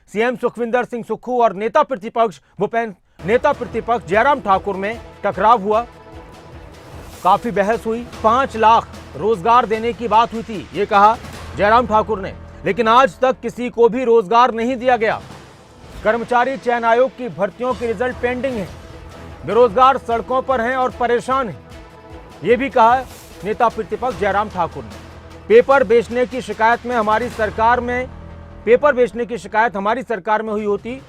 CM Sukhvinder Singh Sukhu और नेता प्रतिपक्ष जयराम ठाकुर में टकराव हुआ। काफी बहस हुई। 5 लाख रोजगार देने की बात हुई थी, ये कहा जयराम ठाकुर ने, लेकिन आज तक किसी को भी रोजगार नहीं दिया गया। कर्मचारी चयन आयोग की भर्तियों के रिजल्ट पेंडिंग है। बेरोजगार सड़कों पर हैं और परेशान हैं, यह भी कहा नेता प्रतिपक्ष जयराम ठाकुर ने। पेपर बेचने की शिकायत हमारी सरकार में हुई होती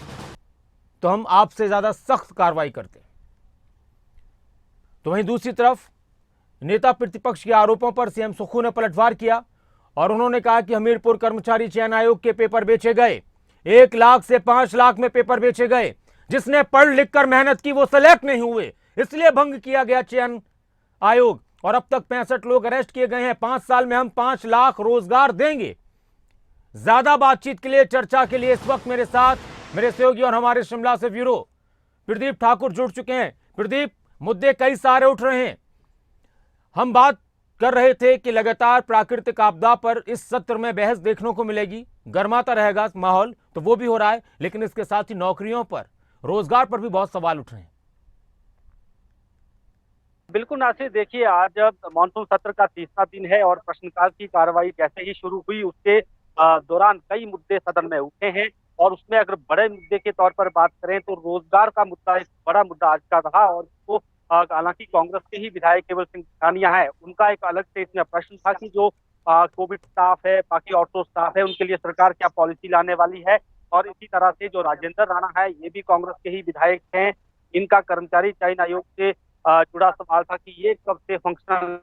तो हम आपसे ज्यादा सख्त कार्रवाई करते। तो वहीं दूसरी तरफ नेता प्रतिपक्ष के आरोपों पर सीएम सुक्खू ने पलटवार किया और उन्होंने कहा कि हमीरपुर कर्मचारी चयन आयोग के पेपर बेचे गए। 1 लाख से 5 लाख में पेपर बेचे गए। जिसने पढ़ लिख कर मेहनत की वो सेलेक्ट नहीं हुए, इसलिए भंग किया गया चयन आयोग। और अब तक 65 लोग अरेस्ट किए गए हैं। 5 साल में हम 5 लाख रोजगार देंगे। ज्यादा बातचीत के लिए, चर्चा के लिए इस वक्त मेरे साथ मेरे सहयोगी और हमारे शिमला से ब्यूरो प्रदीप ठाकुर जुड़ चुके हैं। प्रदीप, मुद्दे कई सारे उठ रहे हैं। हम बात कर रहे थे कि लगातार प्राकृतिक आपदा पर इस सत्र में बहस देखने को मिलेगी, गर्माता रहेगा माहौल, तो वो भी हो रहा है, लेकिन इसके साथ ही नौकरियों पर, रोजगार पर भी बहुत सवाल उठ रहे हैं। बिल्कुल नासिर, देखिए आज मानसून सत्र का तीसरा दिन है और प्रश्नकाल की कार्रवाई जैसे ही शुरू हुई उसके दौरान कई मुद्दे सदन में उठे हैं और उसमें अगर बड़े मुद्दे के तौर पर बात करें तो रोजगार का मुद्दा एक बड़ा मुद्दा आज का रहा। और वो हालांकि कांग्रेस के ही विधायक केवल सिंह पठानिया है, उनका एक अलग से इसमें प्रश्न था कि जो कोविड स्टाफ है, बाकी ऑटो स्टाफ है, उनके लिए सरकार क्या पॉलिसी लाने वाली है। और इसी तरह से जो राजेंद्र राणा है, ये भी कांग्रेस के ही विधायक हैं, इनका कर्मचारी चयन आयोग से जुड़ा सवाल था कि ये कब से फंक्शनल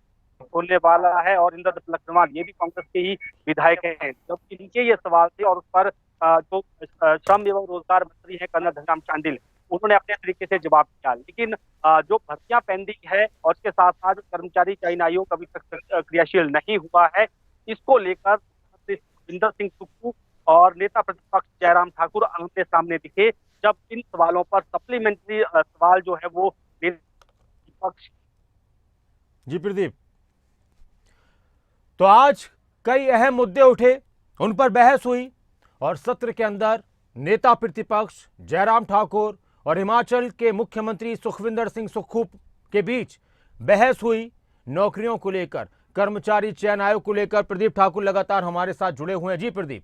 होने वाला है। और इंद्रदत्त लक्ष्मण ये भी कांग्रेस के ही विधायक हैं, जब इनके ये सवाल थे और उस पर जो श्रम एवं रोजगार मंत्री है कर्नल धनराम शांडिल, उन्होंने अपने तरीके से जवाब दिया। लेकिन जो भर्तियां पेंडिंग है और इसके साथ साथ कर्मचारी चयन आयोग अभी तक क्रियाशील नहीं हुआ है, इसको लेकर सुखविंदर सिंह सुक्खू और नेता प्रतिपक्ष जयराम ठाकुर आमने सामने दिखे, जब इन सवालों पर सप्लीमेंट्री सवाल जो है वो विपक्ष। जी प्रदीप, तो आज कई अहम मुद्दे उठे, उन पर बहस हुई और सत्र के अंदर नेता प्रतिपक्ष जयराम ठाकुर और हिमाचल के मुख्यमंत्री सुखविंदर सिंह सुक्खू के बीच बहस हुई नौकरियों को लेकर, कर्मचारी चयन आयोग को लेकर। प्रदीप ठाकुर लगातार हमारे साथ जुड़े हुए हैं। जी प्रदीप।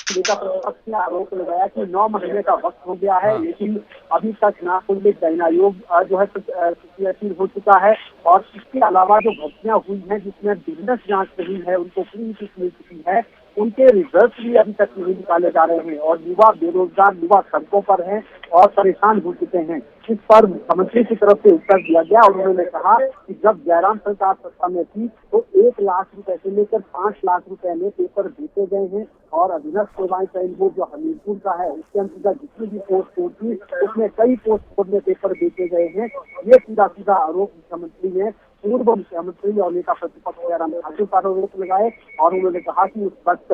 नेता प्रतिपक्ष ने आरोप लगाया कि 9 महीने का वक्त हो गया है, लेकिन अभी तक ना कोई चयन आयोग जो है क्रियाशील हो चुका है। और इसके अलावा जो भर्तियां हुई हैं जिसमें बिजनेस जांच हुई है, उनको पूरी मिल चुकी है, उनके रिजल्ट भी अभी तक नहीं निकाले जा रहे हैं। और युवा बेरोजगार, युवा सड़कों पर हैं और परेशान हो चुके हैं। इस पर मुख्यमंत्री की तरफ से उत्तर दिया गया और उन्होंने कहा कि जब जयराम सरकार सत्ता में थी तो 1 लाख रुपए से लेकर 5 लाख रुपए में पेपर बेचे गए हैं। और अधीनस्थ सेवाएं चयन बोर्ड जो हमीरपुर का है, उसके अंतर्गत जितनी भी पोस्ट होती उसमें कई पोस्ट बोर्ड में पेपर बेचे गए हैं। ये सीधा आरोप मुख्यमंत्री ने पूर्व मुख्यमंत्री और नेता प्रतिपक्ष जयराम ठाकुर पर आरोप लगाए। और उन्होंने कहा कि उस वक्त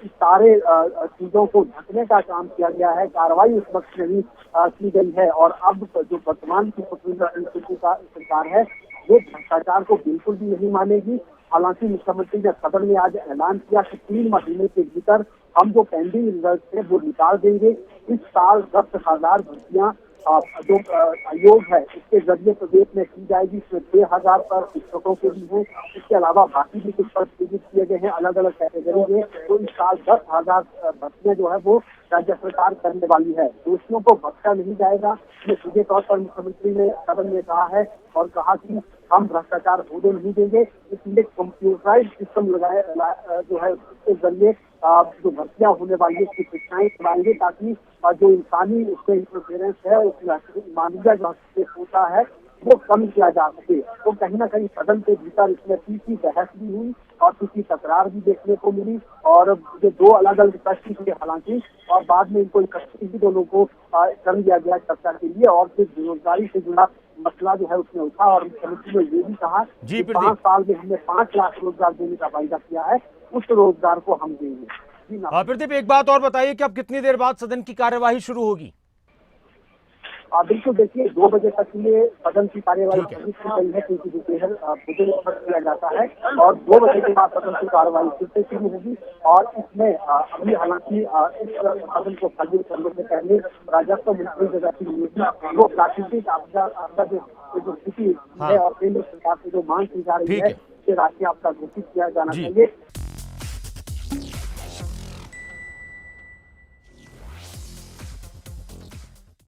इस सारे चीजों को ढकने का काम किया गया है, कार्रवाई उस वक्त नहीं की गई है। और अब जो वर्तमान की सुखविंदर सिंह सुक्खू का सरकार है, वो भ्रष्टाचार को बिल्कुल भी नहीं मानेगी। हालांकि मुख्यमंत्री ने सदन में आज ऐलान किया कि 3 महीने के भीतर हम जो पेंडिंग रिजल्ट है वो निकाल देंगे। इस साल 10,000 भर्तियां जो आयोग है उसके जरिए प्रदेश में की जाएगी, इसमें 6,000 पर शिक्षकों के भी हैं। इसके अलावा बाकी भी कुछ पद सृजित किए गए हैं अलग अलग कैटेगरी में। तो इस साल 10,000 भर्तियां जो है वो राज्य सरकार करने वाली है। दोषियों को बख्शा नहीं जाएगा, ये सीधे तौर पर मुख्यमंत्री ने सदन में कहा है। और कहा कि हम भ्रष्टाचार होने नहीं देंगे, इसलिए कंप्यूटराइज सिस्टम लगाए जो है उसके जरिए जो भर्तियां होने वाली है उसकी परीक्षाएं करवाएंगे, ताकि जो इंसानी उसमें इंटरफेरेंस है, उसमें मानवीय जो होता है वो कम किया जा सके। तो कहीं ना कहीं सदन के भीतर इसमें तीसरी बहस भी हुई और तीसरी तकरार भी देखने को मिली। और जो 2 अलग अलग प्रश्न थे हालांकि, और बाद में इनको इकट्ठे भी दोनों को कर दिया गया चर्चा के लिए। और फिर बेरोजगारी से जुड़ा मसला जो है उसने उठा और मुख्यमंत्री ने ये भी कहा कि 5 साल में हमने 5 लाख रोजगार देने का वायदा किया है, उस रोजगार को हम देंगे। प्रदीप, एक बात और बताइए कि अब कितनी देर बाद सदन की कार्यवाही शुरू होगी? बिल्कुल देखिए 2 बजे तक ये सदन की कार्यवाही ठीक है। स्थगित की गई है, क्योंकि दोपहर भोजन किया जाता है और 2 बजे के बाद सदन की कार्यवाही फिर से शुरू होगी। और इसमें अभी हालांकि इस सदन को स्थगित करने से पहले राजस्व मंत्री जगत सिंह नेगी वो प्राकृतिक आपदा जो स्थिति हाँ। है और केंद्र सरकार से जो मांग की जा रही ठीक है है। कि राष्ट्रीय आपदा घोषित किया जाना जी। चाहिए।